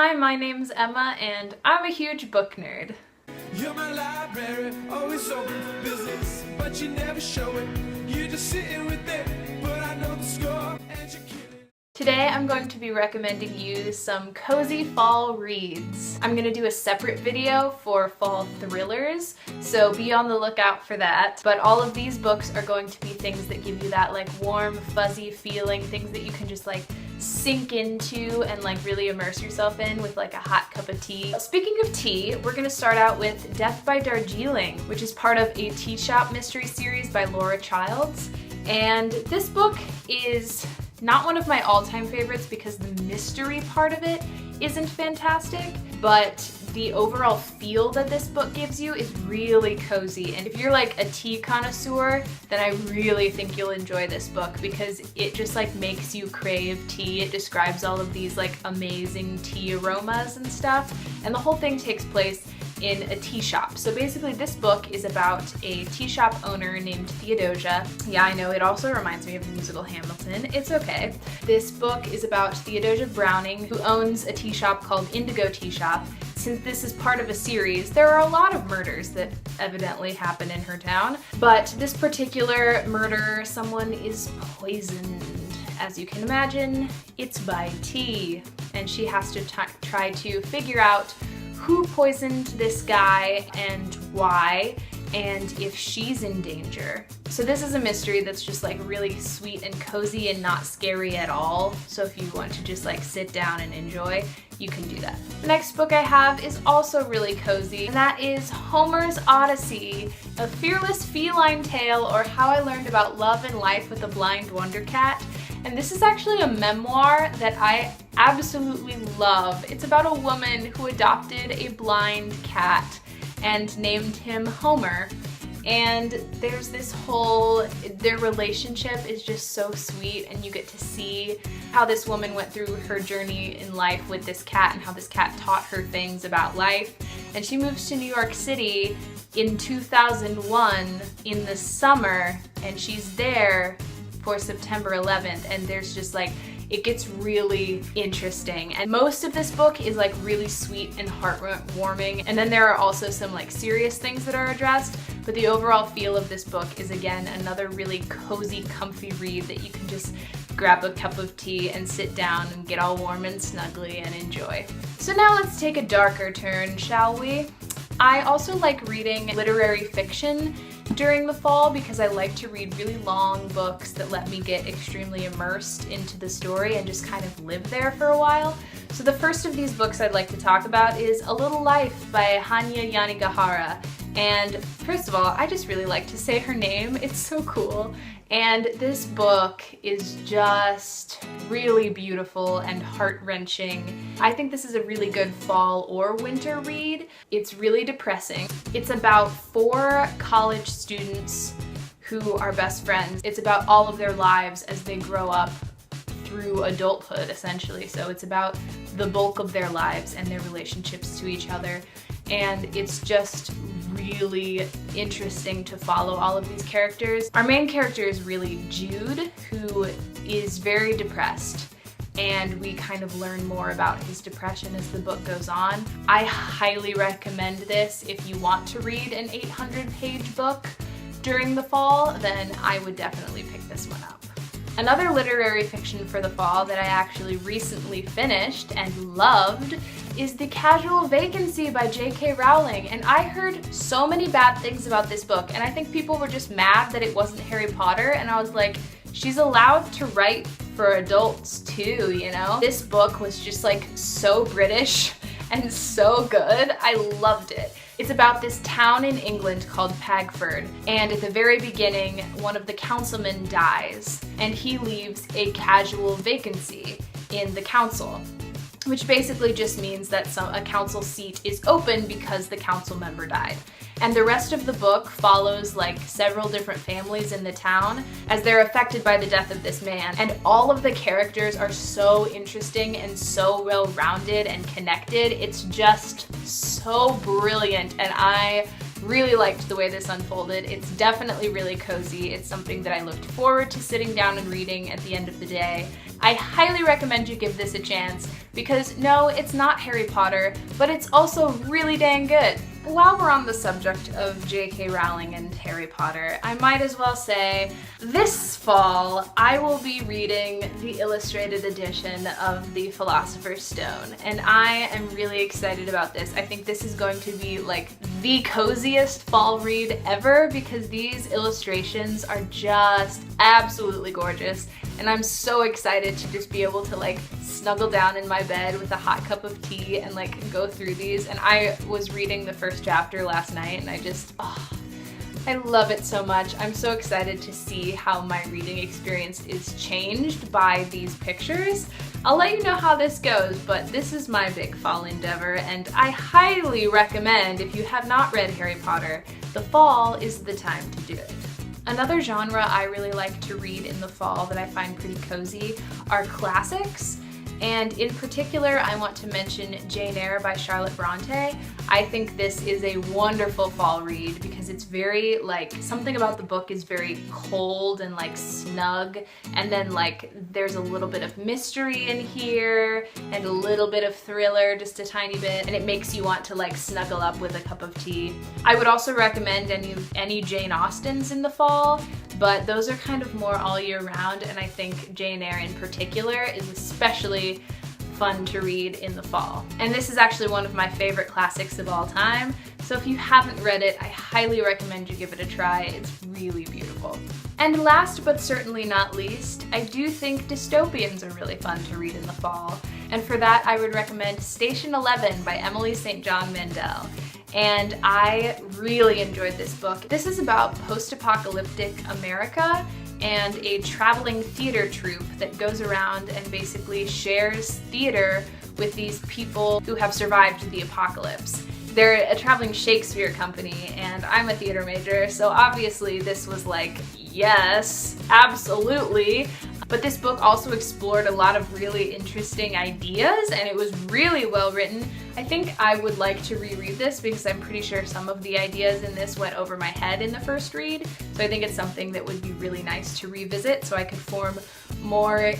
Hi, my name's Emma, and I'm a huge book nerd. You're my library, always open for business, but you never show it. You're just sitting with it, but I know the score, and you're kidding. Today I'm going to be recommending you some cozy fall reads. I'm going to do a separate video for fall thrillers, so be on the lookout for that. But all of these books are going to be things that give you that like warm, fuzzy feeling, things that you can just like sink into and like really immerse yourself in with like a hot cup of tea. Speaking of tea, we're going to start out with Death by Darjeeling, which is part of a tea shop mystery series by Laura Childs. And this book is not one of my all-time favorites because the mystery part of it isn't fantastic, but the overall feel that this book gives you is really cozy. And if you're like a tea connoisseur, then I really think you'll enjoy this book because it just like makes you crave tea. It describes all of these like amazing tea aromas and stuff, and the whole thing takes place in a tea shop. So basically this book is about a tea shop owner named Theodosia. Yeah, I know, it also reminds me of the musical Hamilton. It's okay. This book is about Theodosia Browning, who owns a tea shop called Indigo Tea Shop. Since this is part of a series, there are a lot of murders that evidently happen in her town, but this particular murder, someone is poisoned. As you can imagine, it's by tea, and she has to try to figure out who poisoned this guy and why, and if she's in danger. So this is a mystery that's just like really sweet and cozy and not scary at all. So if you want to just like sit down and enjoy, you can do that. The next book I have is also really cozy, and that is Homer's Odyssey, A Fearless Feline Tale, or How I Learned About Love and Life with a Blind Wonder Cat. And this is actually a memoir that I absolutely love. It's about a woman who adopted a blind cat and named him Homer. And there's this whole, their relationship is just so sweet, and you get to see how this woman went through her journey in life with this cat and how this cat taught her things about life. And she moves to New York City in 2001 in the summer, and she's there for September 11th, and there's just like, it gets really interesting. And most of this book is like really sweet and heartwarming, and then there are also some like serious things that are addressed, but the overall feel of this book is again another really cozy, comfy read that you can just grab a cup of tea and sit down and get all warm and snuggly and enjoy. So now let's take a darker turn, shall we? I also like reading literary fiction during the fall because I like to read really long books that let me get extremely immersed into the story and just kind of live there for a while. So the first of these books I'd like to talk about is A Little Life by Hanya Yanagihara. And first of all, I just really like to say her name. It's so cool. And this book is just really beautiful and heart-wrenching. I think this is a really good fall or winter read. It's really depressing. It's about 4 college students who are best friends. It's about all of their lives as they grow up through adulthood, essentially. So it's about the bulk of their lives and their relationships to each other. And it's just really interesting to follow all of these characters. Our main character is really Jude, who is very depressed, and we kind of learn more about his depression as the book goes on. I highly recommend this. If you want to read an 800-page book during the fall, then I would definitely pick this one up. Another literary fiction for the fall that I actually recently finished and loved is The Casual Vacancy by J.K. Rowling, and I heard so many bad things about this book, and I think people were just mad that it wasn't Harry Potter, and I was like, she's allowed to write for adults too, you know? This book was just like so British and so good. I loved it. It's about this town in England called Pagford, and at the very beginning, one of the councilmen dies, and he leaves a casual vacancy in the council, which basically just means that a council seat is open because the council member died. And the rest of the book follows like several different families in the town as they're affected by the death of this man. And all of the characters are so interesting and so well-rounded and connected. It's just so brilliant, and I really liked the way this unfolded. It's definitely really cozy. It's something that I looked forward to sitting down and reading at the end of the day. I highly recommend you give this a chance because no, it's not Harry Potter, but it's also really dang good. While we're on the subject of J.K. Rowling and Harry Potter, I might as well say this fall I will be reading the illustrated edition of The Philosopher's Stone, and I am really excited about this. I think this is going to be like the coziest fall read ever because these illustrations are just absolutely gorgeous, and I'm so excited to just be able to like snuggle down in my bed with a hot cup of tea and like go through these. And I was reading the first chapter last night and I love it so much. I'm so excited to see how my reading experience is changed by these pictures. I'll let you know how this goes, but this is my big fall endeavor, and I highly recommend, if you have not read Harry Potter, the fall is the time to do it. Another genre I really like to read in the fall that I find pretty cozy are classics. And in particular, I want to mention Jane Eyre by Charlotte Bronte. I think this is a wonderful fall read because it's very, like, something about the book is very cold and like snug, and then like there's a little bit of mystery in here and a little bit of thriller, just a tiny bit, and it makes you want to like snuggle up with a cup of tea. I would also recommend any Jane Austens in the fall, but those are kind of more all year round, and I think Jane Eyre in particular is especially fun to read in the fall. And this is actually one of my favorite classics of all time, so if you haven't read it, I highly recommend you give it a try. It's really beautiful. And last but certainly not least, I do think dystopians are really fun to read in the fall, and for that I would recommend Station 11 by Emily St. John Mandel. And I really enjoyed this book. This is about post-apocalyptic America and a traveling theater troupe that goes around and basically shares theater with these people who have survived the apocalypse. They're a traveling Shakespeare company, and I'm a theater major, so obviously this was like, yes, absolutely. But this book also explored a lot of really interesting ideas, and it was really well written. I think I would like to reread this because I'm pretty sure some of the ideas in this went over my head in the first read. So I think it's something that would be really nice to revisit so I could form more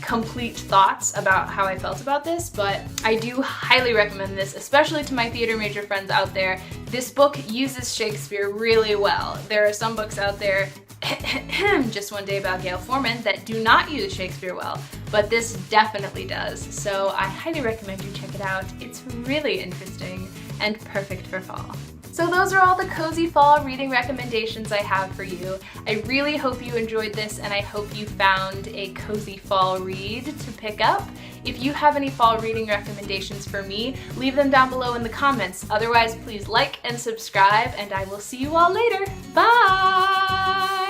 complete thoughts about how I felt about this. But I do highly recommend this, especially to my theater major friends out there. This book uses Shakespeare really well. There are some books out there Just One Day About Gail Forman that do not use Shakespeare well, but this definitely does. So I highly recommend you check it out. It's really interesting and perfect for fall. So those are all the cozy fall reading recommendations I have for you. I really hope you enjoyed this, and I hope you found a cozy fall read to pick up. If you have any fall reading recommendations for me, leave them down below in the comments. Otherwise, please like and subscribe, and I will see you all later. Bye!